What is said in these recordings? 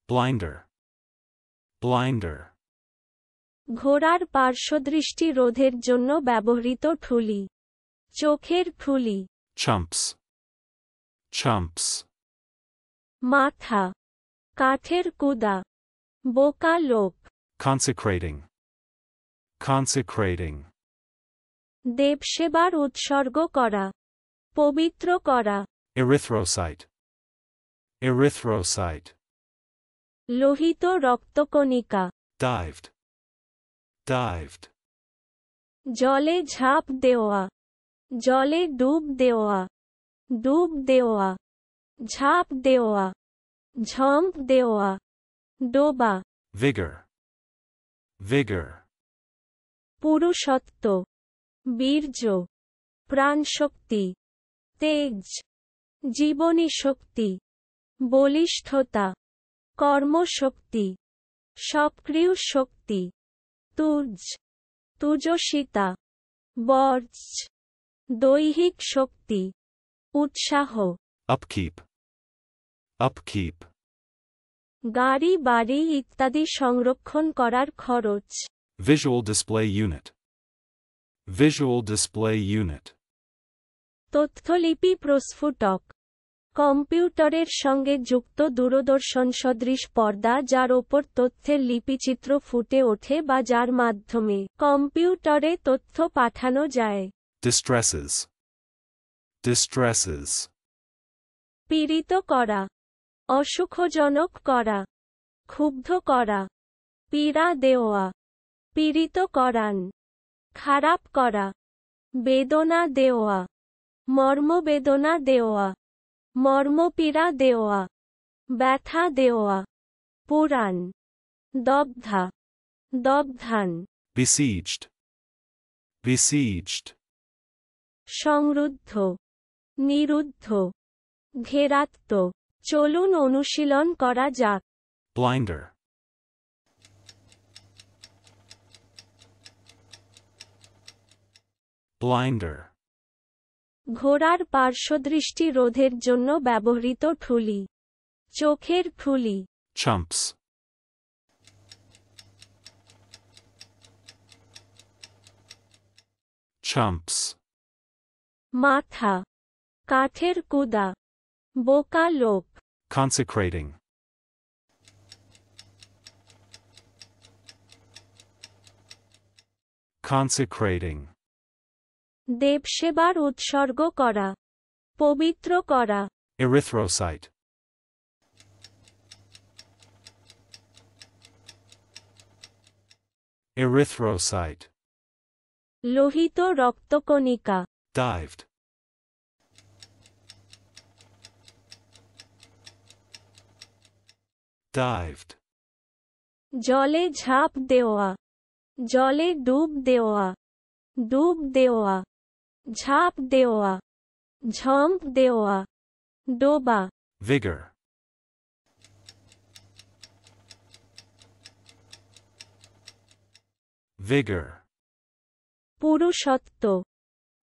Blinder. Blinder. ঘোড়ার পার্শ্বদৃষ্টি রোধের জন্য ব্যবহৃত ঠুলি। চোখের ঠুলি। Chumps. Chumps. মাথা। কাঠের কুদা। বোকা লোক। Consecrating. Consecrating. দেবসেবার উৎসর্গ করা। পবিত্র করা। Erythrocyte. Erythrocyte. লোহিত রক্তকণিকা। Dived. Dived. জলে ঝাঁপ দেওয়া। জলে ডুব দেওয়া। ডুব দেওয়া। ঝাঁপ দেওয়া। ঝম্প দেওয়া। ডোবা। Vigor. Vigor. পুরুষত্ব। বীর্য। প্রাণশক্তি। তেজ। জীবনী শক্তি। বলিষ্ঠতা। কর্মশক্তি। সক্রিয় শক্তি। তুজ। তুজসিতা। বর্জ। দৈহিক শক্তি। উৎসাহ। Upkeep. Upkeep. গাড়ি বাড়ি ইত্যাদি সংরক্ষণ করার খরচ। Visual display unit. Visual display unit. তথ্যলিপি প্রস্ফুটক। কম্পিউটারের সঙ্গে যুক্ত দূরদর্শন সদৃশ পর্দা যার ওপর তথ্যের লিপিচিত্র ফুটে ওঠে বা যার মাধ্যমে কম্পিউটারে তথ্য পাঠানো যায়। Distresses. Distresses. পীড়িত করা। অসুখজনক করা। ক্ষুব্ধ করা। পীড়া দেওয়া। পীড়িত করান। খারাপ করা। বেদনা দেওয়া। মর্মবেদনা দেওয়া। মর্মপীড়া দেওয়া। ব্যথা দেওয়া। পুরাণ। দগ্ধা। দগ্ধান। Besieged. Besieged. সংরুদ্ধ। নিরুদ্ধ। ঘেরাত্ম। চলুন অনুশীলন করা যাক। Blinder. Blinder. ঘোড়ার পার্শ্বদৃষ্টি রোধের জন্য ব্যবহৃত ঠুলি। চোখের ঠুলি। Chumps. Chumps. মাথা। কাঠের কুদা। বোকা লোক। Consecrating. Consecrating. দেবসেবার উৎসর্গ করা। পবিত্র করা। Erythrocyte. Erythrocyte. লোহিত রক্তকণিকা। Dived. Dived. জলে ঝাঁপ দেওয়া। জলে ডুব দেওয়া। ডুব দেওয়া। ঝাঁপ দেওয়া। ঝম্প দেওয়া। ডোবা। Vigor. Vigor. পুরুষত্ব।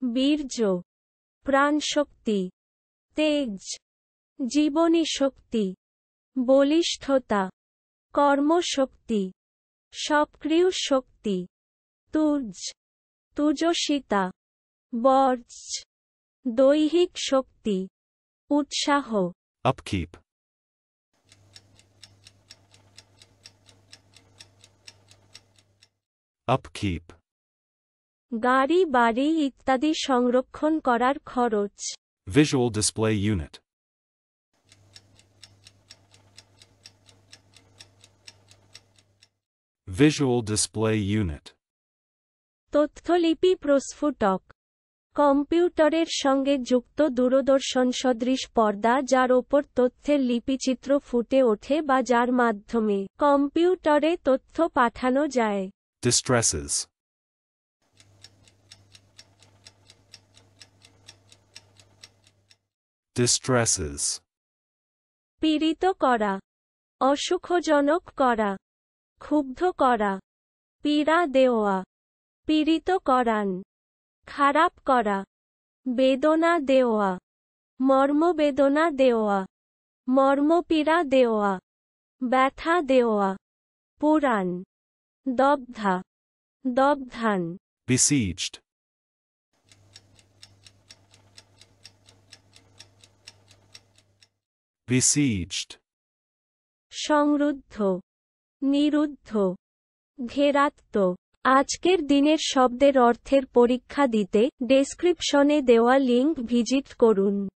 বীর্য। প্রাণশক্তি। তেজ। জীবনী শক্তি। বলিষ্ঠতা। কর্মশক্তি। সক্রিয় শক্তি। তুজ। তুজসিতা। বর্জ। দৈহিক শক্তি। উৎসাহ। Upkeep. Upkeep. গাড়ি বাড়ি ইত্যাদি সংরক্ষণ করার খরচ। Visual display unit. Visual display unit. তথ্যলিপি প্রস্ফুটক। কম্পিউটারের সঙ্গে যুক্ত দূরদর্শন সদৃশ পর্দা যার ওপর তথ্যের লিপিচিত্র ফুটে ওঠে বা যার মাধ্যমে কম্পিউটারে তথ্য পাঠানো যায়। Distresses. Distresses. পীড়িত করা। অসুখজনক করা। ক্ষুব্ধ করা। পীড়া দেওয়া। পীড়িত করান। খারাপ করা। বেদনা দেওয়া। মর্মবেদনা দেওয়া। মর্মপীড়া দেওয়া। ব্যথা দেওয়া, পুরাণ, দগ্ধা, দগ্ধান, besieged, besieged, সংরুদ্ধ, নিরুদ্ধ, ঘেরাত্ম। আজকের দিনের শব্দের অর্থের পরীক্ষা দিতে ডেসক্রিপশনে দেওয়া লিঙ্ক ভিজিট করুন।